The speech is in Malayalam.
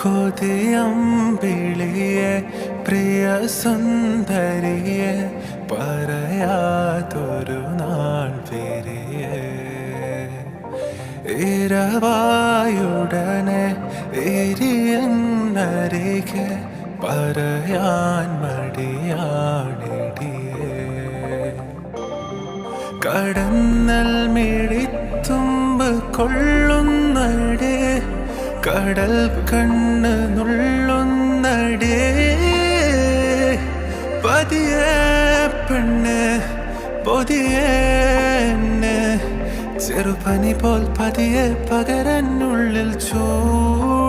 കൊതിയമ്പിളിയെ പ്രിയ സുന്ദരിയെ പറയാതൊരു നാൾ വരിയേ ഇരവായുടനെ എരിയന്നരികെ പറയാൻ മടിയാണിടിയേ കടന്നൽ മിഴിത്തുമ്പ് കൊള്ളുന്നടേ കടൽ കണ്ണ് നുള്ളുന്നടേ പതിയെ പെണ്ണ് പൊതിയെ ചെറുപനി പോൽ പതിയെ പകരനുള്ളിൽ ചൂട്